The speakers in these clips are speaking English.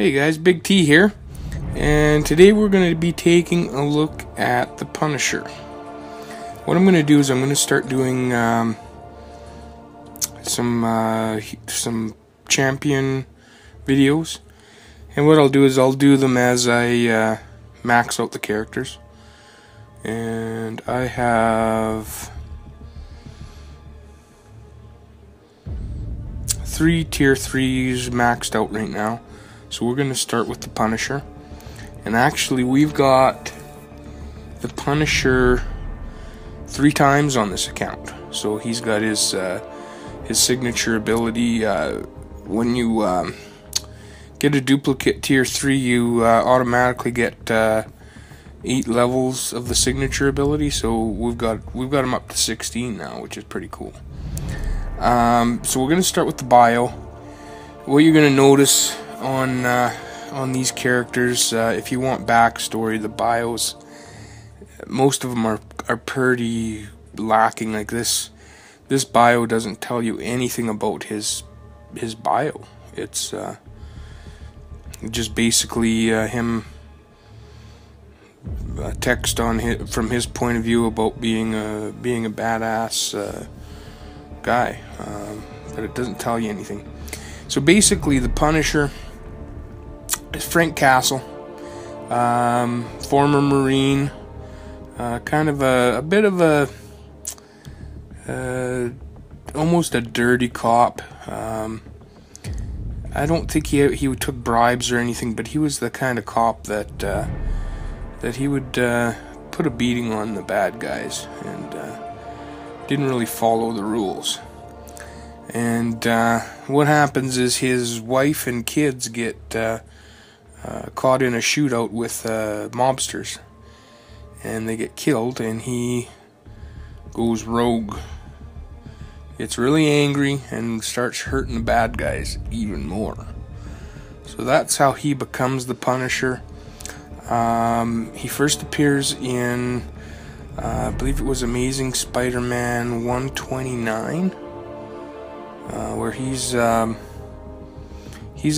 Hey guys, Big T here, and today we're going to be taking a look at the Punisher. What I'm going to do is I'm going to start doing some champion videos, and what I'll do is I'll do them as I max out the characters. And I have 3 tier 3s maxed out right now. So we're going to start with the Punisher. And actually we've got the Punisher 3 times on this account. So he's got his signature ability. When you get a duplicate tier 3, you automatically get 8 levels of the signature ability. So we've got him up to 16 now, which is pretty cool. So we're going to start with the bio. What you're going to notice on these characters, if you want backstory, the bios, most of them are pretty lacking. Like this bio doesn't tell you anything about his bio. It's just basically him text on from his point of view about being a badass guy, but it doesn't tell you anything. So basically, the Punisher is Frank Castle, former Marine, kind of a bit of a almost a dirty cop. I don't think he took bribes or anything, but he was the kind of cop that he would put a beating on the bad guys and didn't really follow the rules. And what happens is his wife and kids get caught in a shootout with mobsters, and they get killed, and he goes rogue, gets really angry, and starts hurting the bad guys even more. So that's how he becomes the Punisher. He first appears in I believe it was Amazing Spider-Man 129, where he's a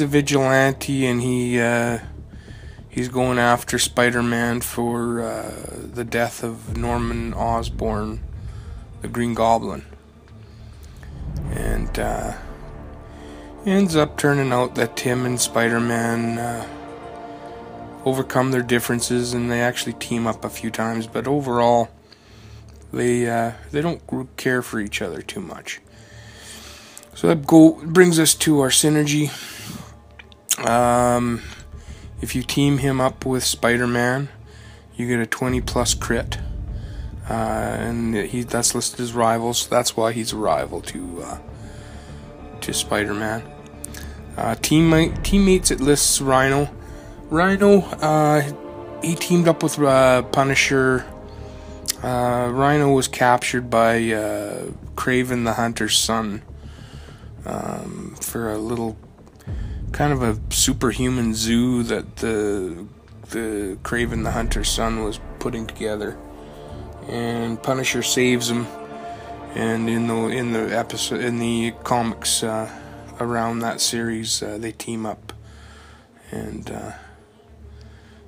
vigilante, and he's going after Spider-Man for the death of Norman Osborn, the Green Goblin. And ends up turning out that Tim and Spider-Man overcome their differences, and they actually team up a few times, but overall they don't care for each other too much. So that brings us to our synergy. If you team him up with Spider-Man, you get a 20+ crit, and that's listed as rivals. So that's why he's a rival to Spider-Man. Teammates, it lists Rhino. He teamed up with Punisher. Rhino was captured by Kraven the Hunter's son for a little kind of a superhuman zoo that the Kraven the Hunter's son was putting together, and Punisher saves him. And in the comics around that series, they team up, and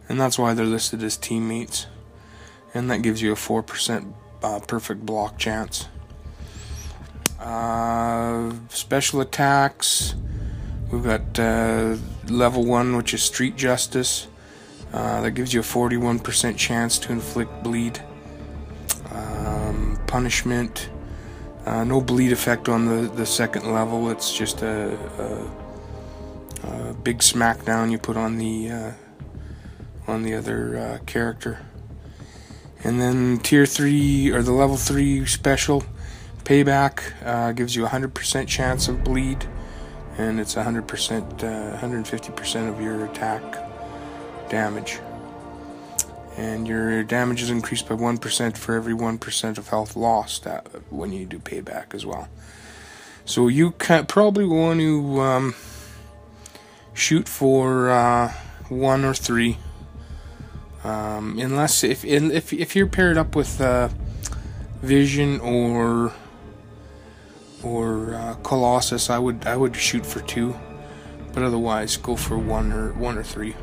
that's why they're listed as teammates, and that gives you a 4% perfect block chance. Special attacks, we've got level 1, which is Street Justice. That gives you a 41% chance to inflict bleed. Punishment, no bleed effect on the second level. It's just a big smackdown you put on the other character. And then tier 3, or the level 3 special, Payback, gives you a 100% chance of bleed, and it's 150% of your attack damage. And your damage is increased by 1% for every 1% of health lost when you do Payback as well. So you probably want to shoot for 1 or 3. Unless if you're paired up with Vision or Colossus, I would shoot for 2. but otherwise go for one or three.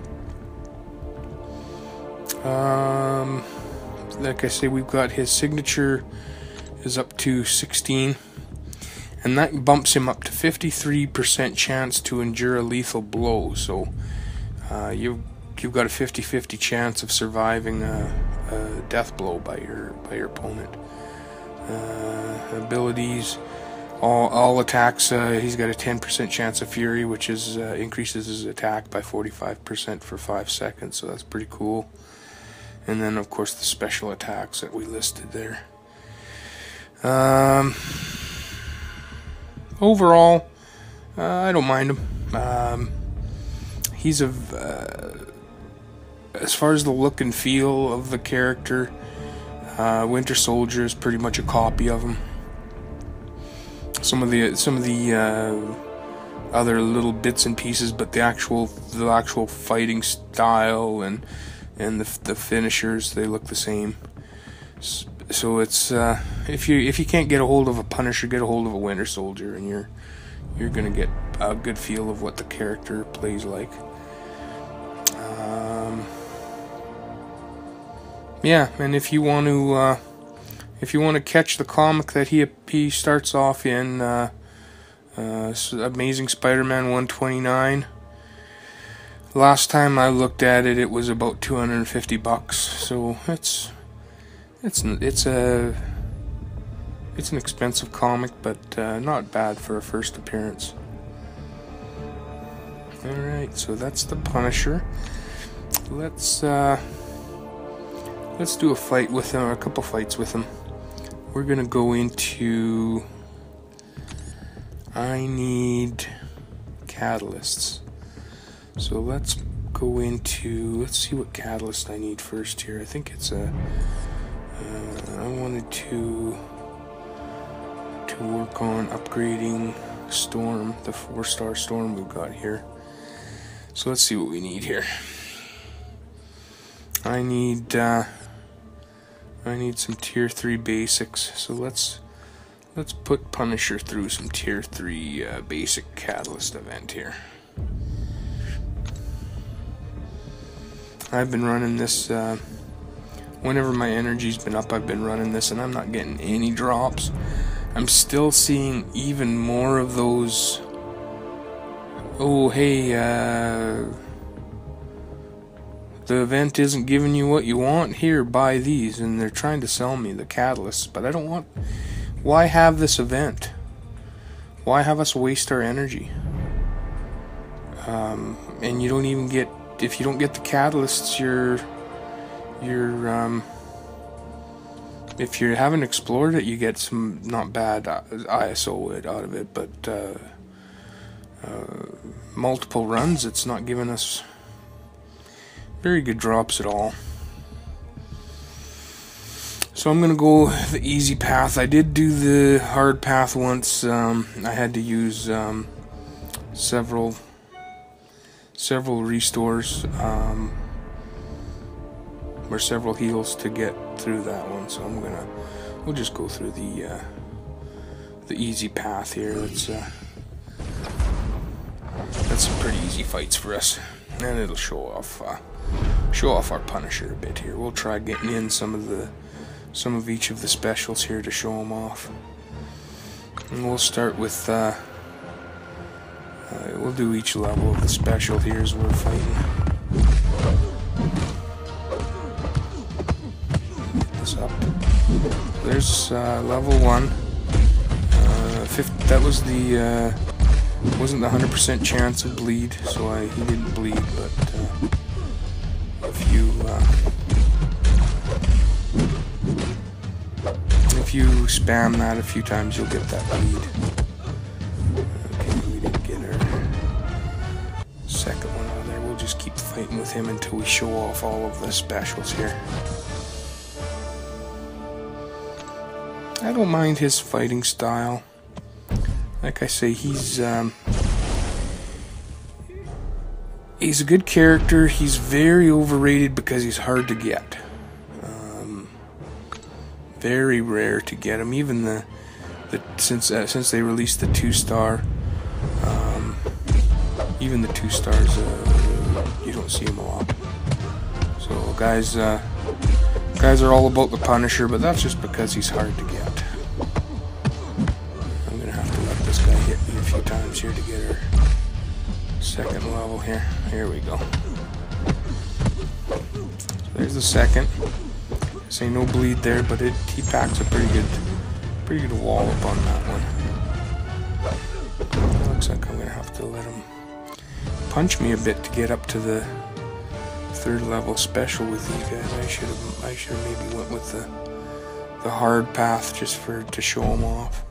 Like I say, we've got his signature is up to 16, and that bumps him up to 53% chance to endure a lethal blow. So you've got a 50-50 chance of surviving a death blow by your opponent. Abilities, all attacks, he's got a 10% chance of fury, which is increases his attack by 45% for 5 seconds, so that's pretty cool. And then of course the special attacks that we listed there. Overall, I don't mind him. He's as far as the look and feel of the character, Winter Soldier is pretty much a copy of him. Some of the other little bits and pieces, but the actual fighting style and the finishers, they look the same. So it's if you can't get a hold of a Punisher, get a hold of a Winter Soldier, and you're gonna get a good feel of what the character plays like. Yeah, and if you want to catch the comic that he starts off in, Amazing Spider-Man 129. Last time I looked at it, it was about $250. So it's an expensive comic, but not bad for a first appearance. All right, so that's the Punisher. Let's do a fight with him, or a couple fights with him. We're gonna go into. I need catalysts. So let's go into. Let's see what catalyst I need first here. I think it's a. I wanted to work on upgrading Storm, the 4-star Storm we've got here. So let's see what we need here. I need some tier 3 basics. So let's put Punisher through some tier 3 basic catalyst event here. I've been running this whenever my energy's been up, I've been running this, and I'm not getting any drops. I'm still seeing even more of those. Oh, hey, the event isn't giving you what you want. Here, buy these. And they're trying to sell me the catalysts, but I don't want. Why have this event? Why have us waste our energy? And you don't even get. If you don't get the catalysts, if you haven't explored it, you get some not bad ISO out of it, but multiple runs, it's not giving us very good drops at all. So I'm gonna go the easy path. I did do the hard path once. I had to use several restores or several heals to get through that one. So we'll just go through the easy path here. That's some pretty easy fights for us, and it'll show off our Punisher a bit here. We'll try getting in some of each of the specials here to show them off. And we'll start with we'll do each level of the special here as we're fighting. Get this up. There's level 1. That was the wasn't the 100% chance of bleed, so he didn't bleed. But if you spam that a few times, you'll get that bleed. Okay, we didn't get our second one on there. We'll just keep fighting with him until we show off all of the specials here. I don't mind his fighting style. Like I say, he's a good character. He's very overrated because he's hard to get. Very rare to get him. Even since they released the 2-star, Even the 2 stars, you don't see them a lot. So guys are all about the Punisher, but that's just because he's hard to get. I'm gonna have to let this guy hit me a few times here to get her second level here. Here we go. So there's the second. Say no bleed there, but he packs a pretty good wallop on that one. Looks like I'm gonna have to let him punch me a bit to get up to the 3rd level special with these guys. I should have maybe went with the hard path just to show them off.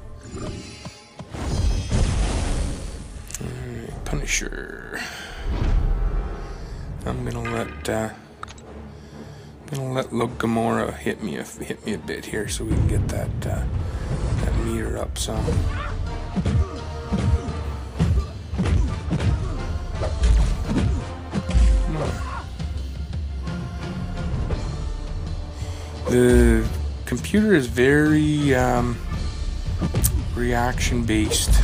Alright, Punisher. I'm gonna let Gamora hit me a bit here so we can get that meter up some. The computer is very reaction based.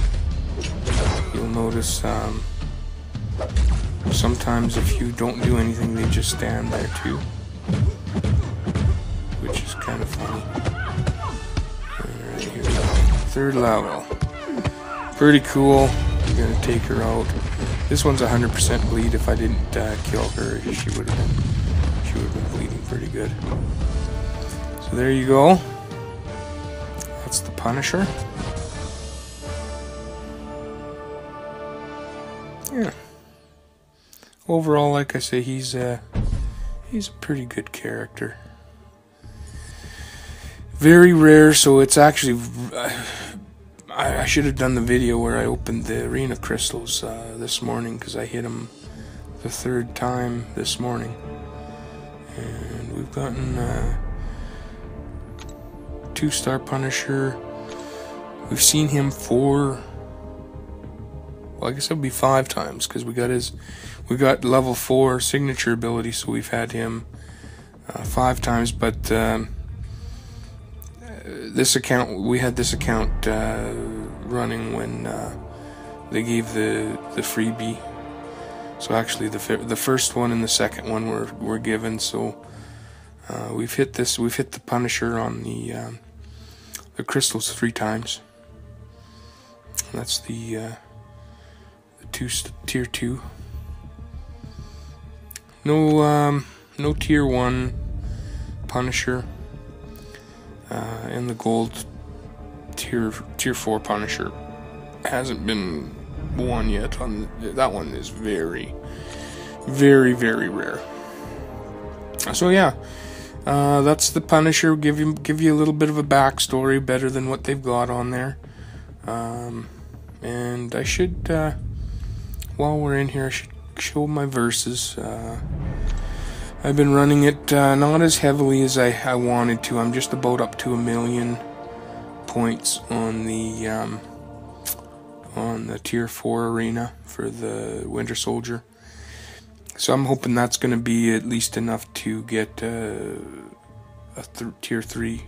You'll notice sometimes if you don't do anything, they just stand there too, which is kind of funny. Alright, here we go. 3rd level. Pretty cool. I'm gonna take her out. This one's 100% bleed. If I didn't kill her, she would have been bleeding pretty good. So there you go. That's the Punisher. Yeah. Overall, like I say, he's a pretty good character. Very rare, so it's actually I should have done the video where I opened the arena crystals this morning, because I hit them the 3rd time this morning, and we've gotten 2-star Punisher. We've seen him 4. Well, I guess it'll be 5 times, because we got level 4 signature ability, so we've had him 5 times. But we had this account running when they gave the freebie. So actually, the first one and the second one were given. So we've hit the Punisher on the crystals 3 times. That's the tier 2. No tier 1 Punisher, and the gold tier 4 Punisher hasn't been won yet. That one is very, very, very rare. So yeah, that's the Punisher. Give you a little bit of a backstory, better than what they've got on there. And I should, while we're in here, I should show my verses. I've been running it not as heavily as I wanted to. I'm just about up to 1 million points on the tier 4 arena for the Winter Soldier. So I'm hoping that's going to be at least enough to get tier 3.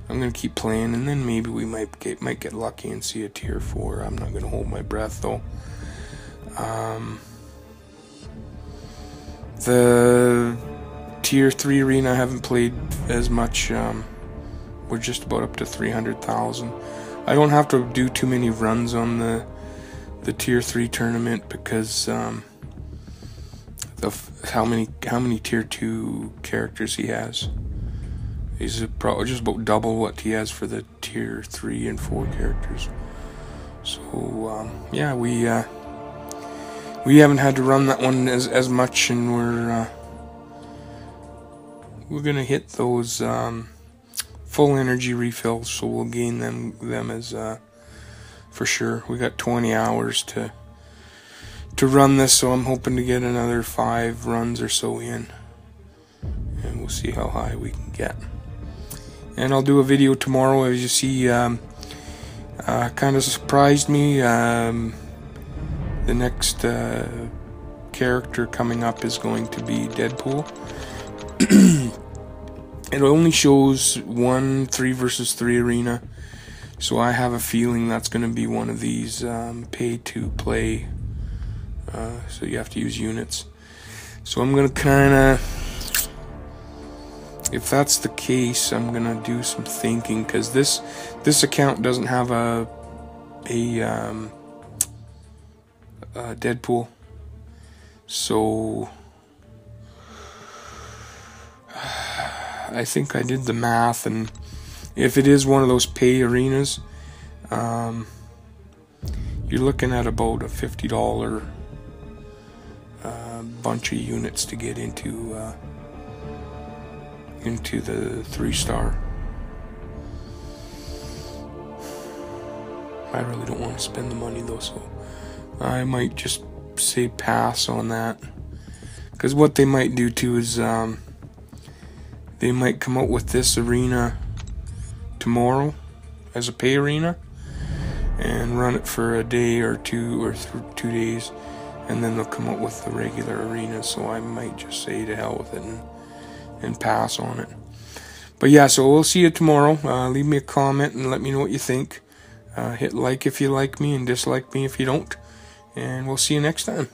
I'm going to keep playing, and then maybe we might get lucky and see a tier 4. I'm not going to hold my breath though. The tier 3 arena I haven't played as much. We're just about up to 300,000. I don't have to do too many runs on the tier 3 tournament because how many tier 2 characters he has. He's probably just about double what he has for the tier 3 and 4 characters. So yeah, we haven't had to run that one as much, and we're gonna hit those full energy refills, so we'll gain them as for sure. We got 20 hours to run this, so I'm hoping to get another 5 runs or so in, and we'll see how high we can get. And I'll do a video tomorrow. As you see, kind of surprised me. The next character coming up is going to be Deadpool. It only shows 1 3 versus 3 arena, so I have a feeling that's going to be one of these pay to play so you have to use units. So I'm gonna kind of, if that's the case, I'm gonna do some thinking, because this account doesn't have a Deadpool. So I think I did the math, and if it is one of those pay arenas, you're looking at about a $50 bunch of units to get into the 3-star. I really don't want to spend the money though, so I might just say pass on that. Because what they might do too is they might come out with this arena tomorrow as a pay arena and run it for a day or two, or 2 days, and then they'll come up with the regular arena. So I might just say to hell with it and pass on it. But yeah, so we'll see you tomorrow. Leave me a comment and let me know what you think. Hit like if you like me and dislike me if you don't. And we'll see you next time.